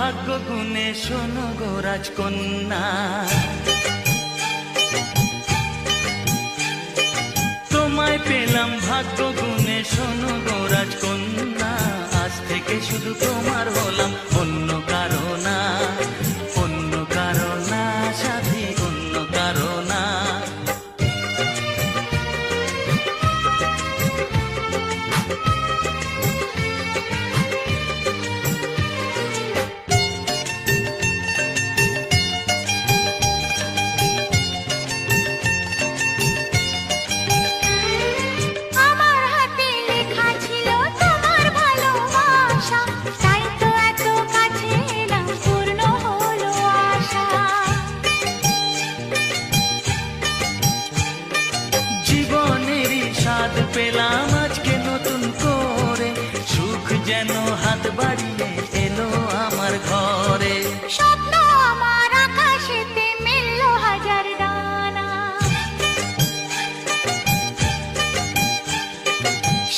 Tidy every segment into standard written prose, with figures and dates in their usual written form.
ভাগ্য গুণে শোনো গো রাজকন্যা, তোমায় পেলাম ভাগ্য গুণে শোনো গো রাজকন্যা। আজ থেকে শুধু তোমার হলাম, অন্য কারো না, অন্য কারো না সাথী, অন্য কারো না। পেলাম আজকে নতুন করে, সুখ যেন হাত বাড়িয়ে এলো আমার ঘরে। স্বপ্ন আমার আকাশেতে মেলল হাজার ডানা,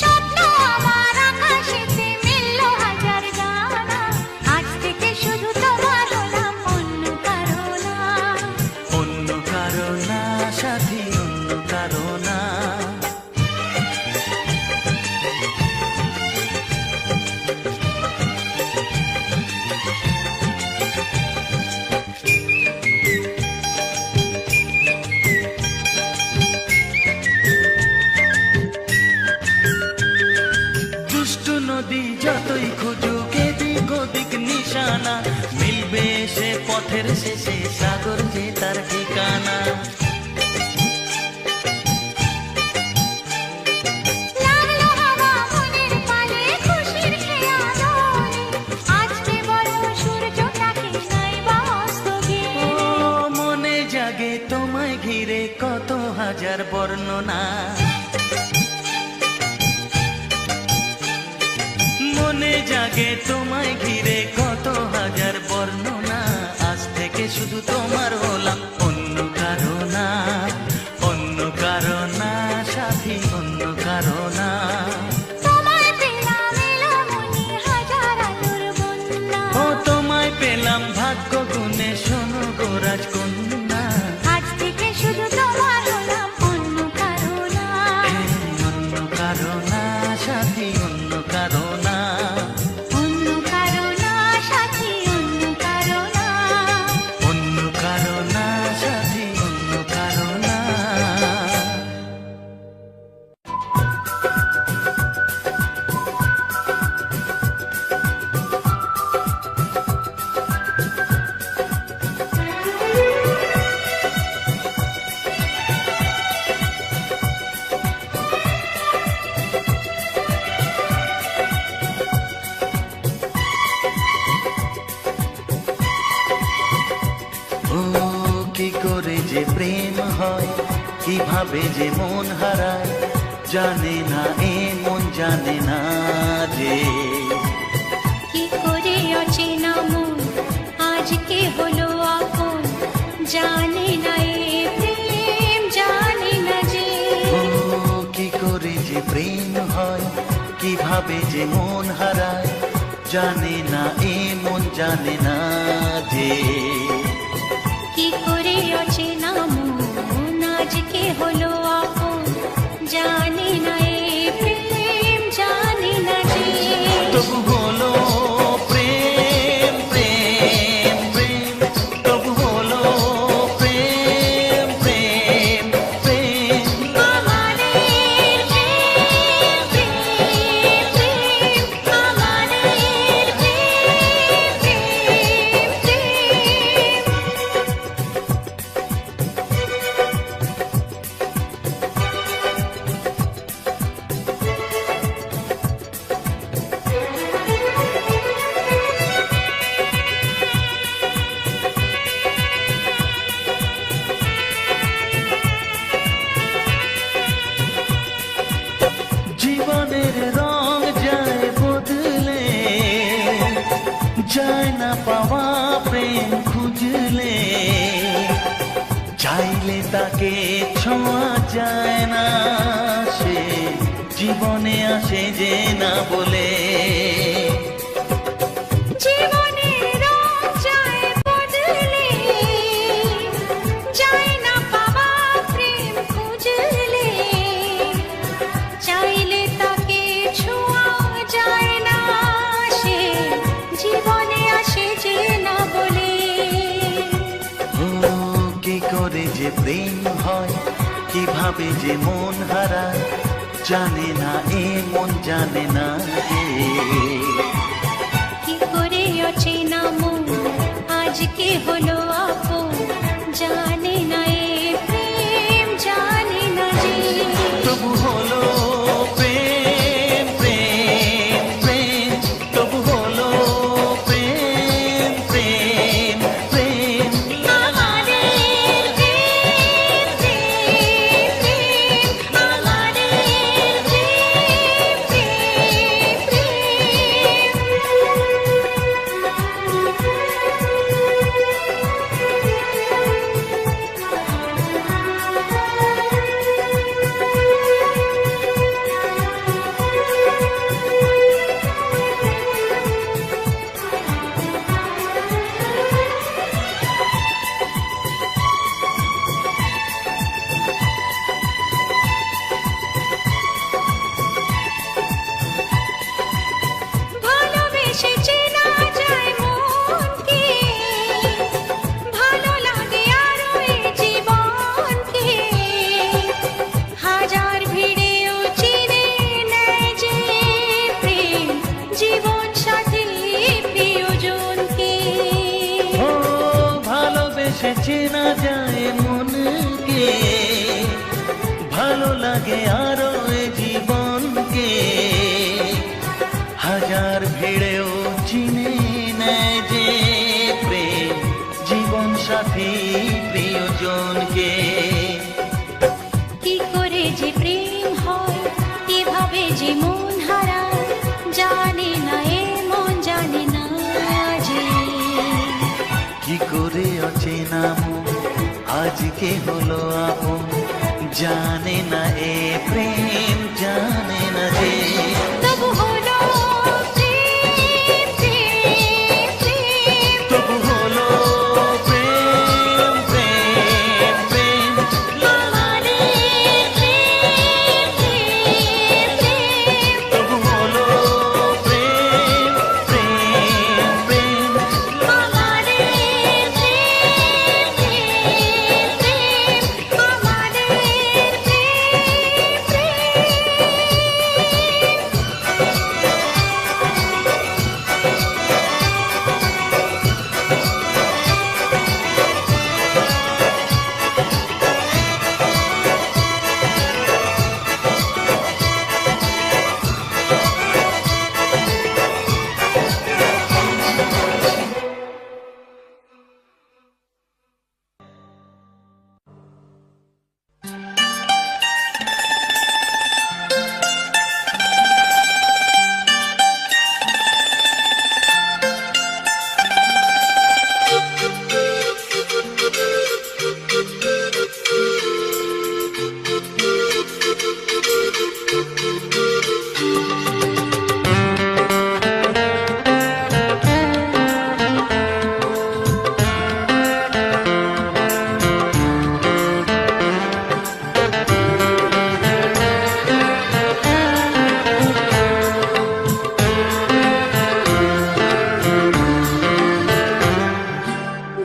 স্বপ্ন আমার আকাশেতে মেলল হাজার ডানা। আজ থেকে শুধু তোমার হলাম, অন্য কারো না, অন্য কারো না সাথী, অন্য কারো না। নদী যতই খুঁজুক এদিক ওদিক নিশানা, মিলবে সে পথের শেষে সাগর যে তার ঠিকানা। মনে জাগে তোমায় ঘিরে কত হাজার বর্ণনা, মনে জাগে তোমায় ঘিরে কত হাজার বর্ণনা। আজ থেকে শুধু তোমার হলাম, অন্য কারো না, অন্য কারো না সাথী, অন্য কারো না। ও তোমায় পেলাম ভাগ্য গুণে শোনো গো রাজকন্যা। আজ থেকে শুধু তোমার হলাম, অন্য কারো না, অন্য কারো না সাথী, অন্য কারো না। অন্য কারো না সাথী, অন্য কারো না, অন্য কারো না সাথী, অন্য কারো না। ও কি করে যে প্রেম হয়, কিভাবে যে মন হারায়, জানে না এ মন জানে না যে। কি করে অচেনা মন আজকে হলো আপন, জানে না এ প্রেম জানে না যে। ও কি করে যে প্রেম হয়, কিভাবে যে মন হারায়, জানে না এ মন জানে না যে। কি করে অচেনা মন আজকে হলো আপন, জানে না এ প্রেম জানে না যে। তবু হলো প্রেম প্রেম প্রেম, তবু হলো প্রেম প্রেম প্রেম। আমাদের প্রেম প্রেম প্রেম, আমাদের প্রেম প্রেম প্রেম। জীবনের রং যায় বদলে, যায় না পাওয়া প্রেম খুঁজলে, চাইলে তাকে ছোঁয়া যায় না, সে জীবনে আসে যে না বলে। জীবনের রং প্রেম হয়, কিভাবে যে মন হারায় জানে না এ মন জানে না রে। কি করে অচেনা মন আজকে হলো আপন, জানে না এ প্রেম জানে না যে। তবু হলো প্রেম প্রেম প্রেম, তবু হলো প্রেম প্রেম প্রেম। আমাদের প্রেম প্রেম প্রেম, আমাদের প্রেম প্রেম ভালোবেসে চেনা যায় মনকে, ভালো লাগে আরো এ জীবনকে। হাজার ভিড়েও চিনে নেয় যে প্রেম, জীবন সাথী প্রিয়জনকে। ও ভালোবেসে চেনা যায় মনকে, ভালো লাগে আরো এ জীবনকে। হাজার ভিড়েও চিনে নেয় যে প্রেম, জীবন সাথী প্রিয়জনকে। কি করে যে প্রেম হয়, কিভাবে যে মন হারায় জানে না এ মন জানে না যে। কি করে অচেনা মন আজকে হলো আপন, জানে না এ প্রেম জানে না যে। তবু হলো প্রেম প্রেম প্রেম, তবু হলো প্রেম প্রেম প্রেম। আমাদের প্রেম প্রেম প্রেম, তবু হলো প্রেম প্রেম প্রেম। আমাদের প্রেম প্রেম প্রেম, আমাদের প্রেম প্রেম।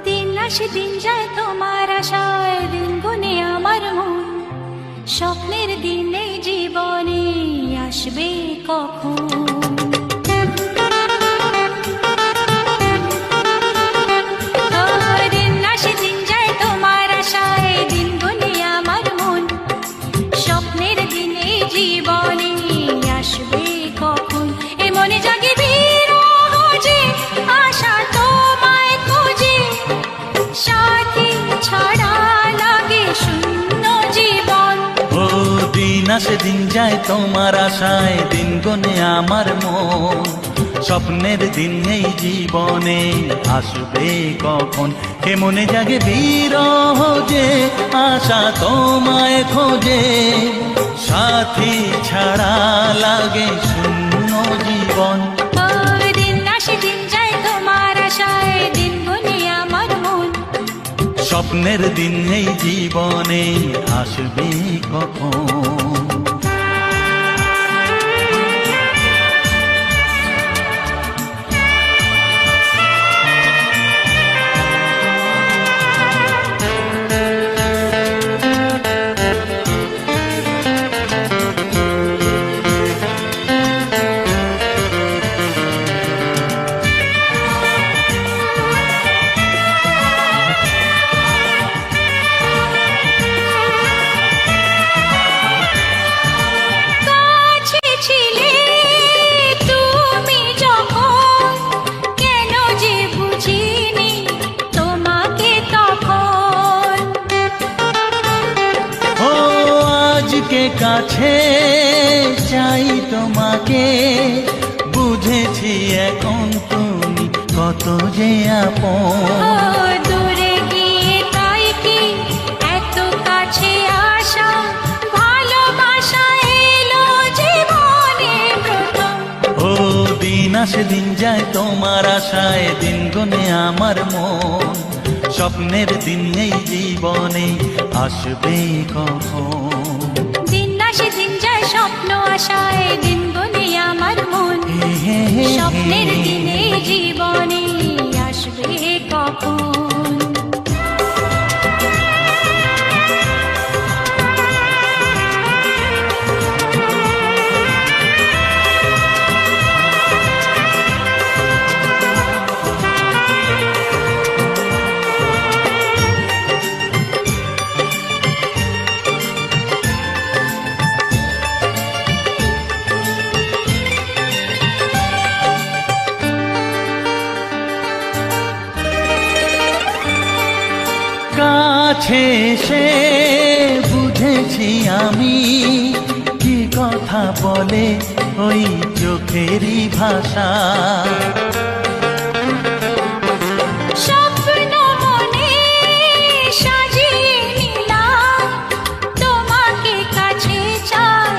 দিন আসে দিন যায় তোমার আশায়, দিন গুনে আমার মন। স্বপ্নের দিন এই জীবনে আসবে কখন? দিন আসে দিন যায় তোমার আশায়, দিন গুনে আমার মন। স্বপ্নের দিন এই জীবনে আসবে কখন? এ মনে জাগে বিরহ যে আশা তোমায় খোঁজে, সাথী ছাড়া লাগে শূন্য জীবন। ও দিন আসে দিন যায় তোমার আশায়, দিন গনে আমার মন। স্বপ্নের দিন এই জীবনে আসবে কখন? কে মনে জাগে বিরহ যে আশা তোমায় খোঁজে, সাথী ছাড়া লাগে শূন্য জীবন। দিন আসে দিন যায় তোমার আশায়, দিন গুনে আমার মন। স্বপ্নের দিন এই জীবনে আসবে কখন? কাছে চাই তোমাকে, বুঝেছি এখন তুমি কত যে আপন। দূরে গিয়ে তাই কি এত কাছে আসা, ভালোবাসা এলো জীবনে প্রথম। ও দিন আসে দিন যায় তোমার আশায়, দিন গুনে আমার মন, স্বপ্নের দিন এই জীবনে আসবে কখন। দিন আসে দিন যায় স্বপ্ন আশায়, দিন গুনে আমার মন, স্বপ্নের দিনে জীবনে আসবে কখন। কাছে সে বুঝেছি আমি, কি কথা বলে ওই চোখেরই ভাষা। স্বপ্ন মনে সাজিয়ে নিলাম, তোমাকে কাছে চাই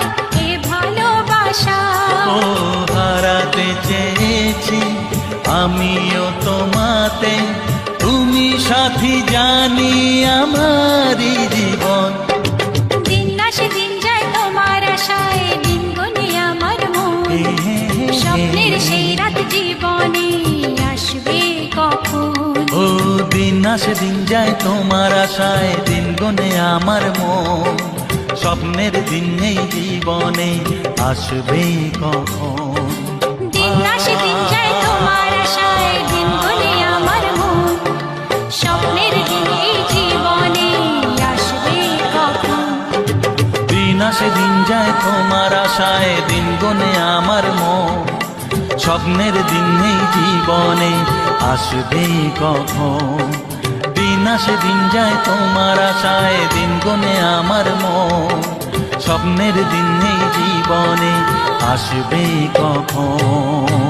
এ ভালোবাসা। ও হারাতে চেয়েছি আমিও তোমাতে, তুমি সাথী জানি আমারই জীবন। দিন আসে দিন যায় তোমার আশায়, দিন গুনে আমার মন, স্বপ্নের সেই রাত জীবনে আসবে কখন। ও দিন আসে দিন যায় তোমার আশায়, দিন গুনে আমার মন, স্বপ্নের দিন এই জীবনে আসবে কখন। দিন আসে দিন যায় তোমার আশায়, দিন গুনে আমার মন, স্বপ্নের দিন এই জীবনে আসবে কখন। দিন আসে দিন যায় তোমার আশায়, দিন গুনে আমার মন, স্বপ্নের দিন এই জীবনে আসবে কখন। দিন আসে দিন যায় তোমার আশায়, দিন গুনে আমার মন, স্বপ্নের দিন এই জীবনে আসবে কখন।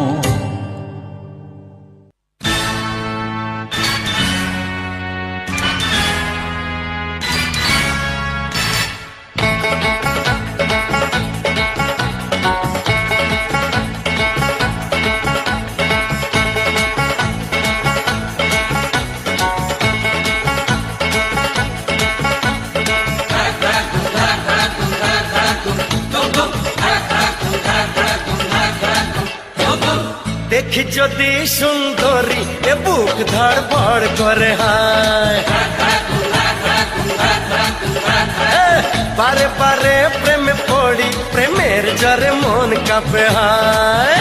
দেখি যদি সুন্দরী এ বুক ধড়ফড় করে, হায় বারে বারে প্রেমে পড়ি, প্রেমের জ্বরে মন কাঁপে, হায়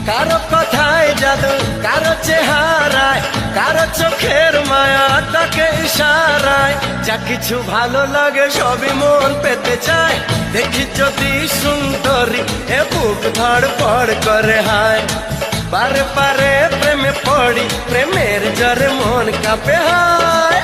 কারো কথায় জাদু, কারো চেহারায়, কারো চোখের মায়া, তাকে ইশারায়, যা কিছু ভালো লাগে সবই মন পেতে চায়। দেখি যদি সুন্দরী এ বুক ধড়ফড় করে, হায় বারে বারে প্রেমে পড়ি, প্রেমের জ্বরে মন কাঁপে, হায়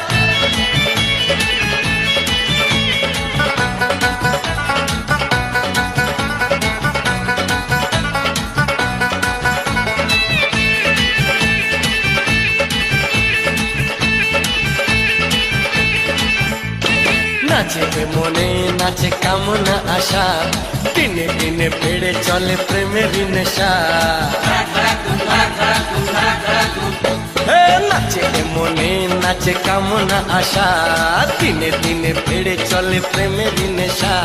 নাচে মনে নাচে কামনা আশা, দিনে দিনে বেড়ে চলে প্রেমের নেশা। নাচে মনে নাচে কামনা আশা, দিনে দিনে বেড়ে চলে প্রেমের নেশা।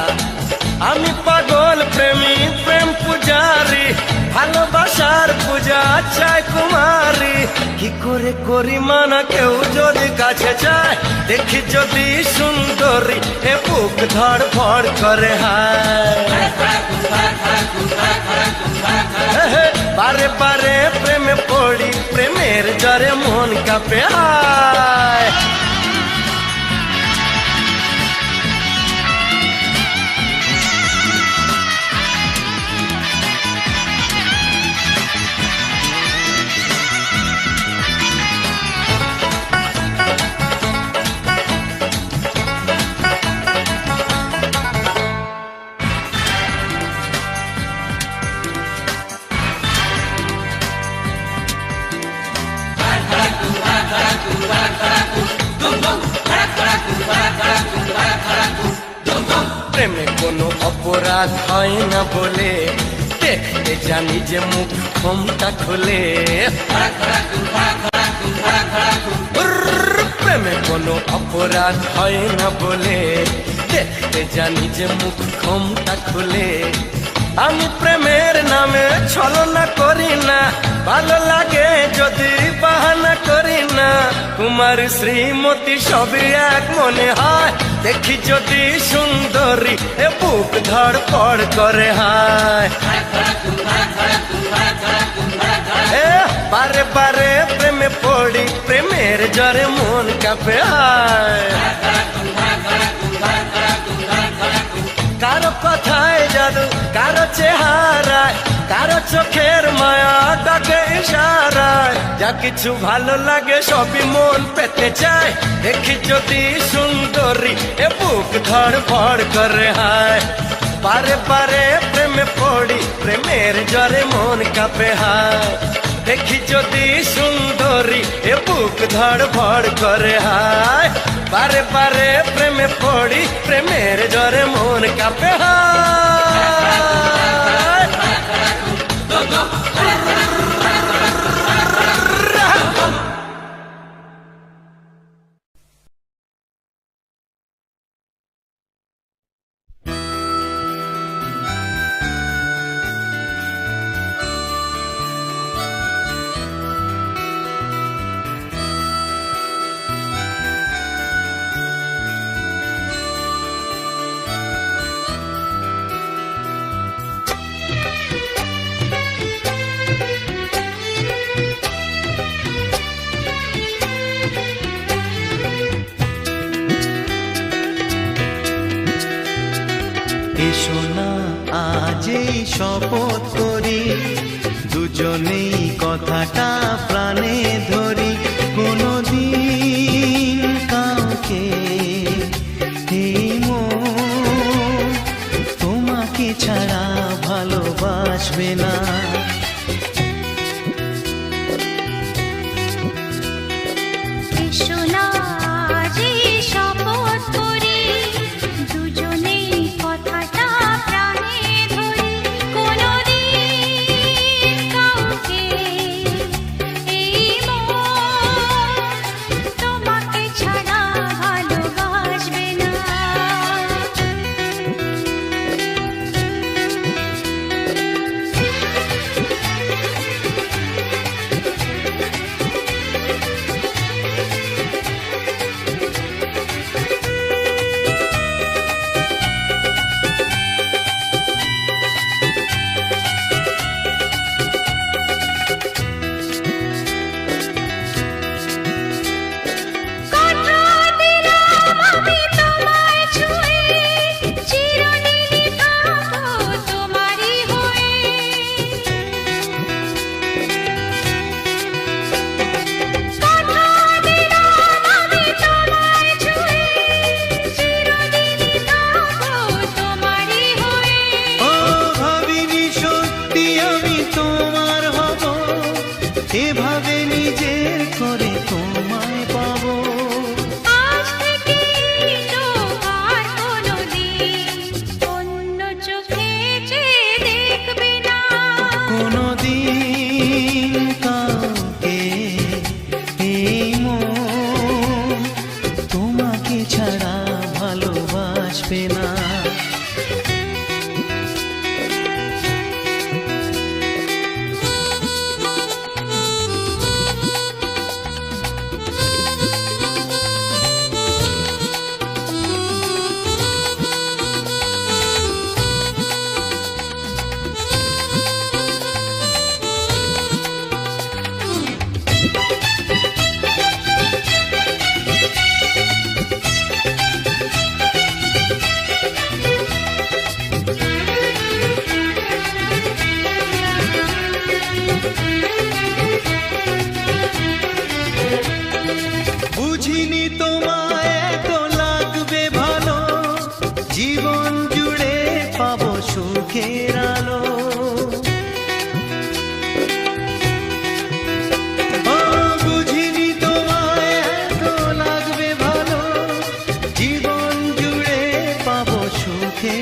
আমি পাগল প্রেমী, প্রেম পূজারি, ভালোবাসার পূজা চাই কুমারী। কি করে করি মানা কেউ যদি কাছে চায়, দেখি যদি সুন্দরী এ বুক ধড়ফড় করে, হায় বারে বারে প্রেমে পড়ি, প্রেমের জ্বরে মন কাঁপে, হায় প্রেমে কোনো অপরাধ হয় না বলে দেখতে জানি যে মুখ ঘোমটা খুলে প্রেমে কোনো অপরাধ হয় না বলে দেখতে জানি যে মুখ ঘোমটা খুলে আমি প্রেমের নামে ছলনা করি না ভালো লাগে যদি বাহানা করি না কুমার শ্রীমতী সবই এক মনে হয় দেখি যদি সুন্দরী এ বুক ধড়পড় করে হায় বারে বারে প্রেমে পড়ি প্রেমের জ্বরে মন কাঁপে হায় কারো কথায় জাদু কারো চেহারায় কারো চোখের মায়া ডাকে ইশারায় যা কিছু ভালো লাগে সবই মন পেতে চায় দেখি যদি সুন্দরী এ বুক ধড়ফড় করে হায় বারে বারে প্রেমে পড়ি প্রেমের জ্বরে মন কাঁপে হায় দেখি যদি সুন্দরী এ বুক ধড়ফড় করে হায় বারে বারে প্রেমে পড়ি প্রেমের জ্বরে মন কাঁপে হায় এসো না আজই শপথ করি দুজনেই কথাটা প্রাণে ধরি কোনদিন কাউকে এই মন তোমাকে ছাড়া ভালোবাসবে না এসো না আজই শপথ করি দুজনেই কথাটা প্রাণে ধরি কোনদিন কাউকে এই মন তোমাকে ছাড়া ভালোবাসবে না কথা দিলাম আমি তোমায় ছুঁয়ে চিরদিনই থাকবো তোমারই হয়ে কথা দিলাম আমি তোমায় ছুঁয়ে চিরদিনই থাকবো তোমারই হয়ে ও ভাবিনি সত্যি আমি তোমার হব এভাবে নিজের করে তোমায় পাবো আজ থেকে তো আর কোনোদিন অন্য চোখে চেয়ে দেখবে না কোনদিন কাউকে এই মন তোমাকে ছাড়া ভালোবাসবে না বুঝিনি তোমায় এত লাগবে ভালো জীবন জুড়ে পাবো সুখের আলো ও বুঝিনি তোমায় এত লাগবে ভালো জীবন জুড়ে পাবো সুখের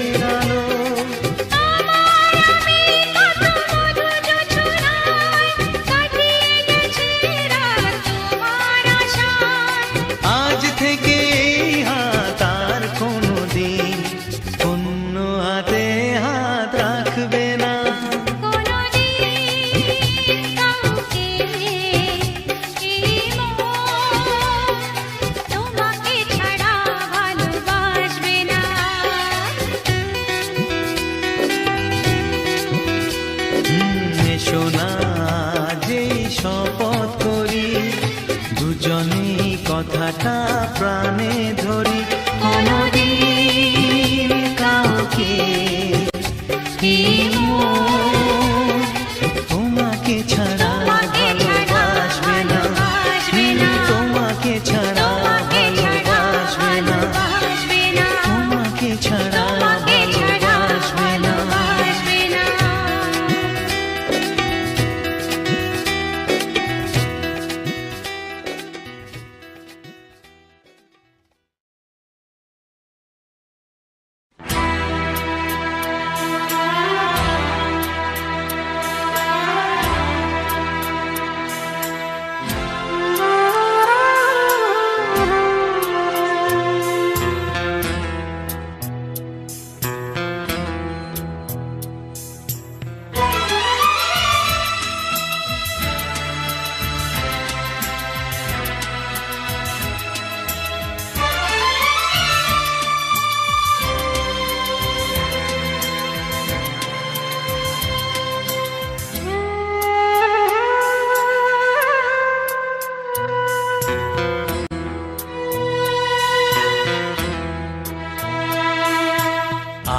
ছাড়া তোমাকে ছাড়া ভালোবাসবে না। ভালোবাসবে না।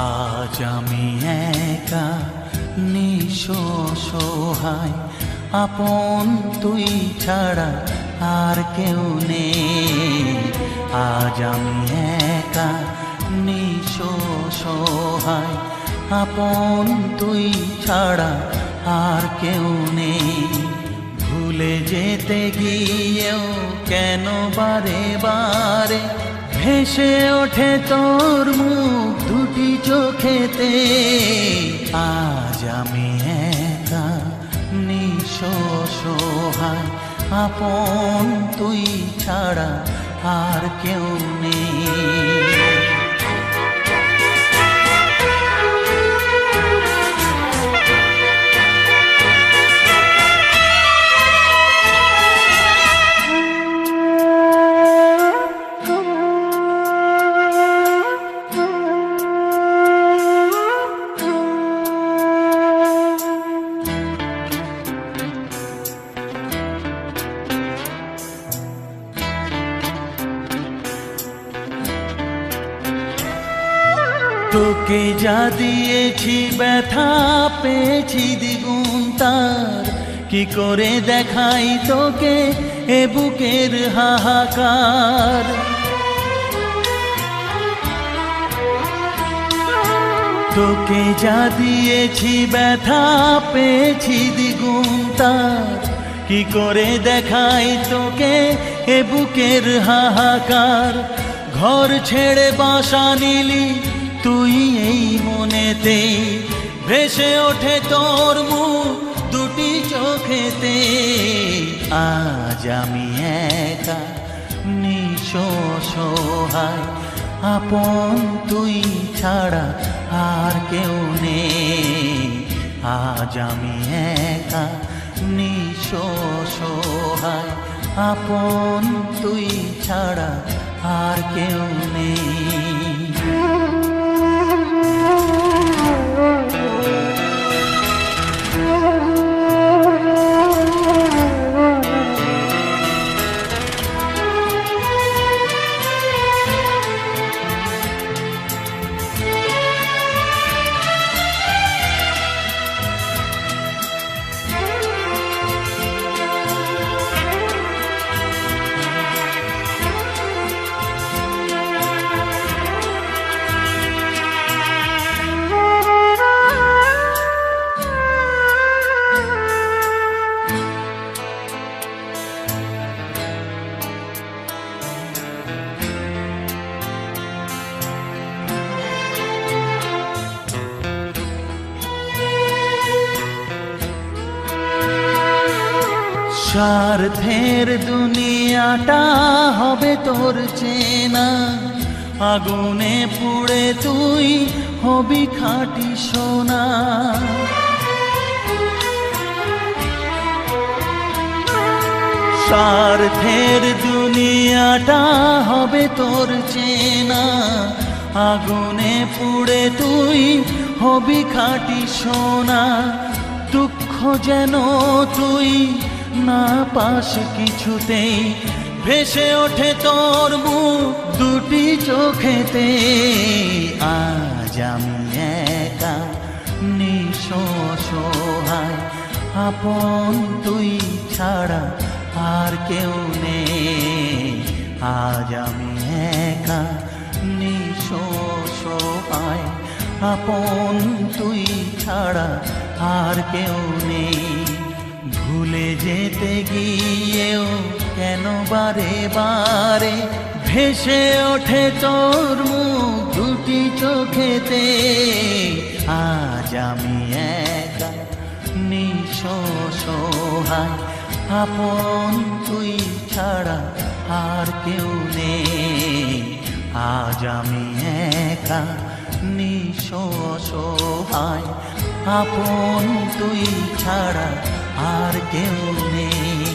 আজ আমি একা নিঃসহায়, আপন তুই ছাড়া আর কেউ নেই। আজ আমি একা নিঃসহায়, আপন তুই ছাড়া আর কেউ নেই। ভুলে যেতে গিয়েও কেন বারে বারে ভেসে ওঠে তোর মুখ দুটি চোখেতে। আজ আমি একা নিঃসহায়, আপন তুই ছাড়া আর কেউ নেই। তোকে যা দিয়েছি ব্যথা পেয়েছি দ্বিগুণ তার, কি করে দেখাই তোকে এ বুকের হাহাকার। তোকে যা দিয়েছি ব্যথা পেয়েছি দ্বিগুণ তার, কি করে দেখাই তোকে এ বুকের হাহাকার। ঘর ছেড়ে বাসা নিলি তুই এই মনেতে, ভেসে ওঠে তোর মুখ দুটি চোখেতে। আজ আমি একা নিঃসহায়, আপন তুই ছাড়া আর কেউ নেই। আজ আমি একা নিঃসহায়, আপন তুই ছাড়া আর কেউ নেই। স্বার্থের দুনিয়াটা হবে তোর চেনা, আগুনে পুড়ে তুই হবি খাঁটি সোনা। স্বার্থের দুনিয়াটা হবে তোর চেনা, আগুনে পুড়ে তুই হবি খাঁটি সোনা। দুঃখ যেন তুই না পাস কিছুতেই, ভেসে ওঠে তোর মুখ দুটি চোখেতে। আজ আমি একা নিঃসহায়, আপন তুই ছাড়া আর কেউ নেই। আজ আমি একা নিঃসহায়, অসহায় আপন তুই ছাড়া আর কেউ নেই ভুলে যেতে গিয়েও কেন বারে বারে ভেসে ওঠে তোর মুখ দুটি চোখেতে আজ আমি একা নিঃস্ব অসহায় আপন তুই ছাড়া আর কেউ নেই আজ আমি একা নিঃস্ব অসহায় আপন তুই ছাড়া আর কেউ নেই